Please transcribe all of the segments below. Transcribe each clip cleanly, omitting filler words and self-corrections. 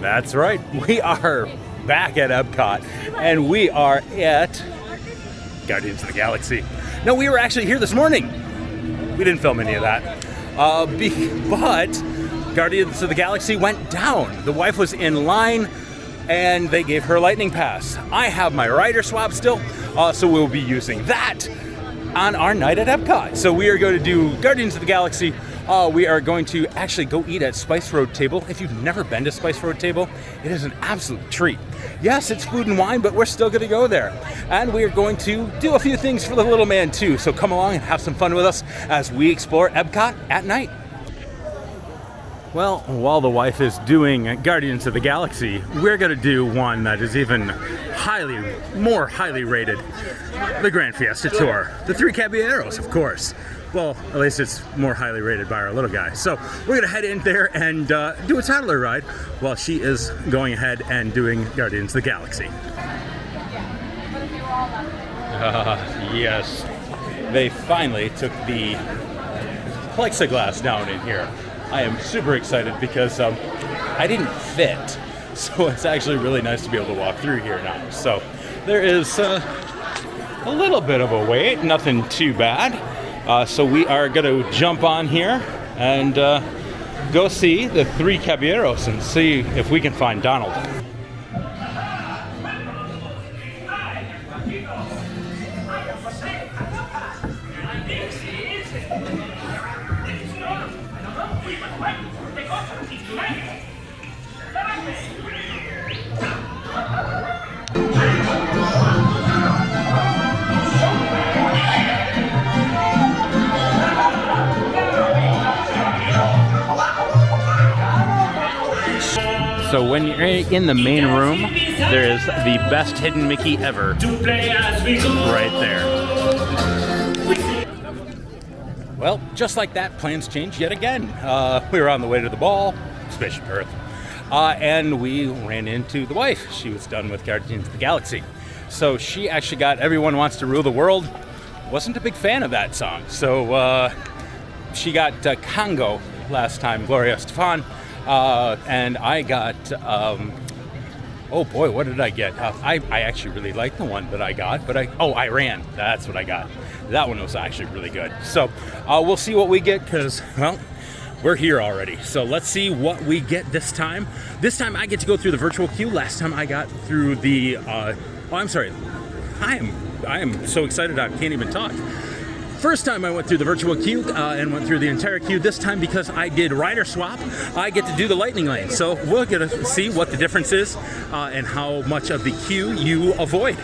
That's right. We are back at Epcot, and we are at Guardians of the Galaxy. No, we were actually here this morning. We didn't film any of that. But Guardians of the Galaxy went down. The wife was in line, and they gave her a lightning pass. I have my rider swap still, so we'll be using that on our night at Epcot. So we are going to do Guardians of the Galaxy. We are going to actually go eat at Spice Road Table. If you've never been to Spice Road Table, it is an absolute treat. Yes, it's food and wine, but we're still going to go there. And we are going to do a few things for the little man too. So come along and have some fun with us as we explore Epcot at night. Well, while the wife is doing Guardians of the Galaxy, we're going to do one that is even more highly rated. The Grand Fiesta Tour. The Three Caballeros, of course. Well, at least it's more highly rated by our little guy. So we're going to head in there and do a toddler ride while she is going ahead and doing Guardians of the Galaxy. Yes. They finally took the plexiglass down in here. I am super excited because I didn't fit. So it's actually really nice to be able to walk through here now. So there is a little bit of a wait, nothing too bad. So we are going to jump on here and go see the Three Caballeros and see if we can find Donald. So when you're in the main room, there is the best hidden Mickey ever right there. Well, just like that, plans changed yet again. We were on the way to the ball, Spaceship Earth, and we ran into the wife. She was done with Guardians of the Galaxy. So she actually got Everyone Wants to Rule the World. Wasn't a big fan of that song. So she got Congo last time, Gloria Estefan. And I got, oh boy, what did I get? I actually really liked the one that I got, but Iran, that's what I got. That one was actually really good. So we'll see what we get because, well, we're here already. So let's see what we get this time. This time I get to go through the virtual queue. Last time I got through the, I'm sorry. I am so excited I can't even talk. First time I went through the virtual queue and went through the entire queue. This time, because I did rider swap, I get to do the lightning lane. So we're going to see what the difference is and how much of the queue you avoid.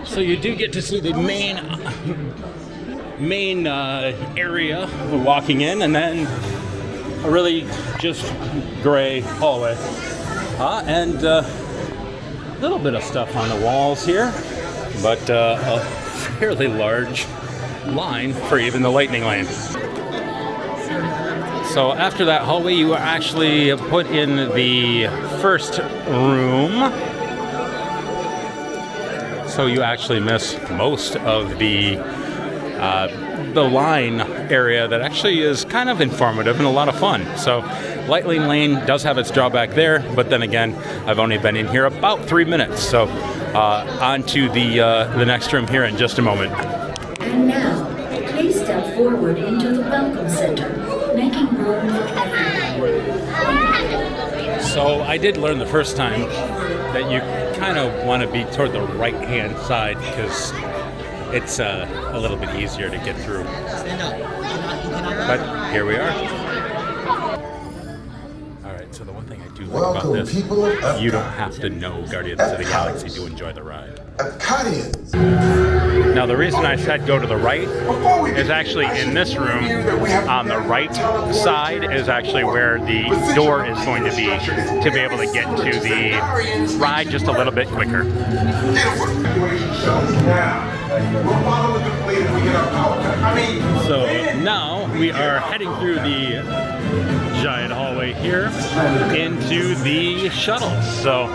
So you do get to see the main area walking in, and then a really just gray hallway, and a little bit of stuff on the walls here, but a fairly large line for even the lightning lane. So after that hallway, you are actually put in the first room, so you actually miss most of the line area that actually is kind of informative and a lot of fun. So Lightning Lane does have its drawback there, but then again, I've only been in here about 3 minutes. So on to the next room here in just a moment. And now, please step forward into the Welcome Center, making room for everyone. So I did learn the first time that you kind of want to be toward the right-hand side because it's a little bit easier to get through. But here we are. Alright, so the one thing I do like about this, you don't have to know Guardians of the Galaxy to enjoy the ride. Now the reason I said go to the right is actually in this room, on the right side is actually where the door is going to be able to get to the ride just a little bit quicker. So now we are heading through the giant hallway here into the shuttles. So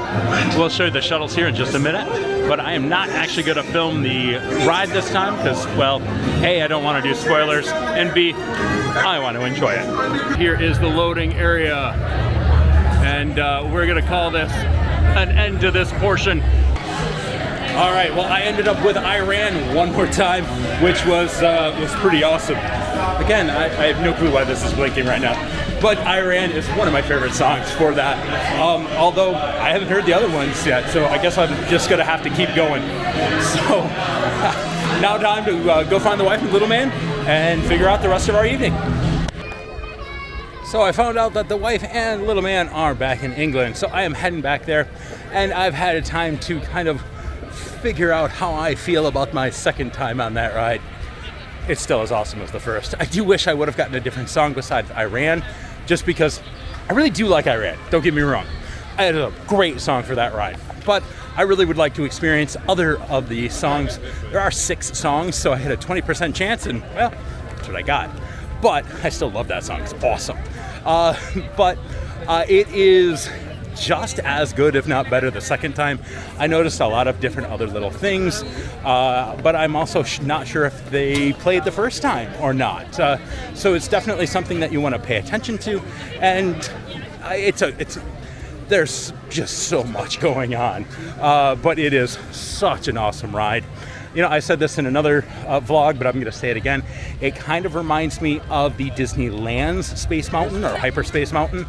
we'll show you the shuttles here in just a minute, but I am not actually going to film the ride this time because, well, A, I don't want to do spoilers, and B, I want to enjoy it. Here is the loading area, and we're going to call this an end to this portion. All right, well, I ended up with Iran one more time, which was pretty awesome. Again, I have no clue why this is blinking right now, but Iran is one of my favorite songs for that. Although I haven't heard the other ones yet, so I guess I'm just gonna have to keep going. So now time to go find the wife and little man and figure out the rest of our evening. So I found out that the wife and little man are back in England, so I am heading back there, and I've had a time to kind of figure out how I feel about my second time on that ride. It's still as awesome as the first. I do wish I would have gotten a different song besides Iran, just because I really do like Iran, don't get me wrong. I had a great song for that ride, but I really would like to experience other of the songs. There are 6 songs, so I had a 20% chance, and well, that's what I got. But I still love that song, it's awesome. But it is just as good, if not better, the second time. I noticed a lot of different other little things, but I'm also not sure if they played the first time or not. So it's definitely something that you want to pay attention to, and there's just so much going on, but it is such an awesome ride. You know, I said this in another vlog, but I'm going to say it again. It kind of reminds me of the Disneyland's Space Mountain or Hyperspace Mountain,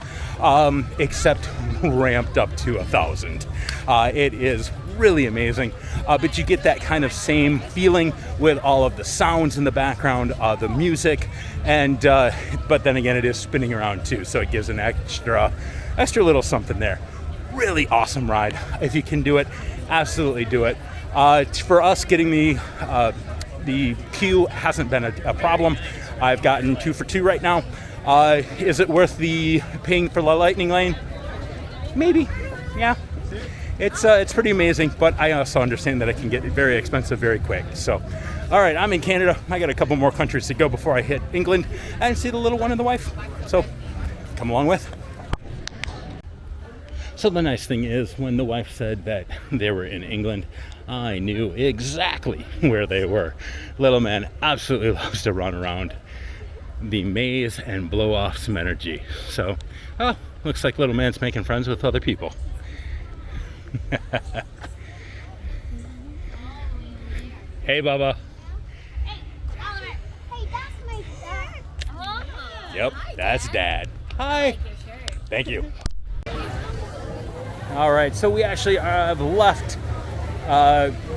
except ramped up to 1,000. It is really amazing, but you get that kind of same feeling with all of the sounds in the background, the music, and but then again, it is spinning around too, so it gives an extra little something there. Really awesome ride. If you can do it, absolutely do it. For us, getting the queue hasn't been a problem. I've gotten 2 for 2 right now. Is it worth the paying for the lightning lane? Maybe, yeah. It's pretty amazing, but I also understand that it can get very expensive very quick. So, all right, I'm in Canada. I got a couple more countries to go before I hit England and see the little one and the wife. So, come along with. So the nice thing is, when the wife said that they were in England, I knew exactly where they were. Little man absolutely loves to run around the maze and blow off some energy. So, oh, looks like little man's making friends with other people. Hey, Bubba. Hey, Oliver. Hey, that's my dad. Oh. Yep, that's Dad. Hi. I like your shirt. Thank you. All right, so we actually have left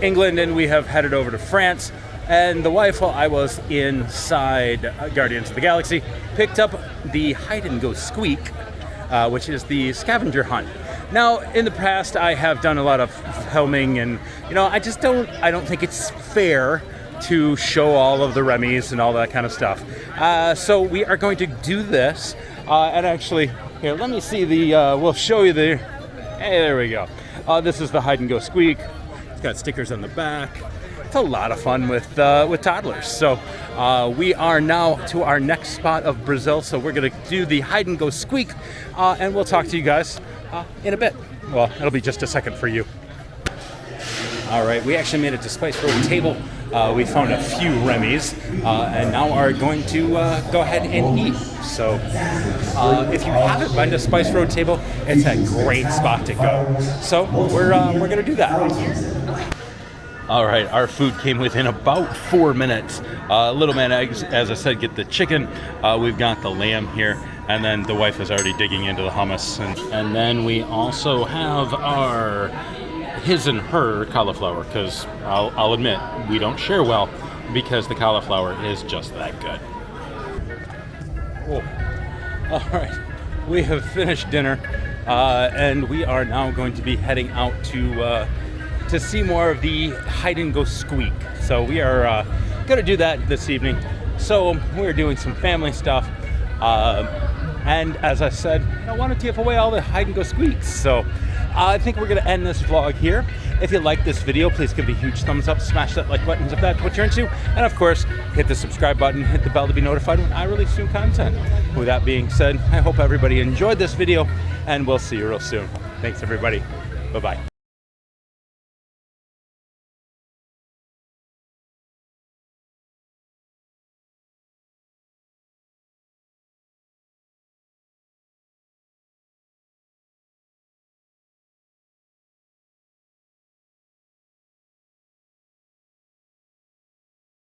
England and we have headed over to France. And the wife, while I was inside Guardians of the Galaxy, picked up the Hide and Go Squeak, which is the scavenger hunt. Now, in the past, I have done a lot of filming, and you know, I don't think it's fair to show all of the Remys and all that kind of stuff. So we are going to do this, and actually, here, let me see we'll show you the. Hey, there we go. This is the Hide and Go Squeak. It's got stickers on the back. It's a lot of fun with toddlers. So we are now to our next spot of Brazil. So we're going to do the Hide and Go Squeak, and we'll talk to you guys in a bit. Well, it'll be just a second for you. All right, we actually made it to Spice Road Table. We found a few Remys, and now are going to go ahead and eat. So if you haven't been to Spice Road Table, it's a great spot to go. So we're going to do that. All right, our food came within about 4 minutes. Little man, as I said, get the chicken. We've got the lamb here, and then the wife is already digging into the hummus. And then we also have his and her cauliflower, because I'll admit, we don't share well because the cauliflower is just that good. Oh. All right, we have finished dinner, and we are now going to be heading out to see more of the Hide and Go Squeak. So we are going to do that this evening. So we're doing some family stuff, and as I said, I want to give away all the Hide and Go Squeaks. So I think we're going to end this vlog here. If you like this video, please give it a huge thumbs up, smash that like button if that's what you're into, and of course, hit the subscribe button, hit the bell to be notified when I release new content. With that being said, I hope everybody enjoyed this video, and we'll see you real soon. Thanks, everybody. Bye-bye.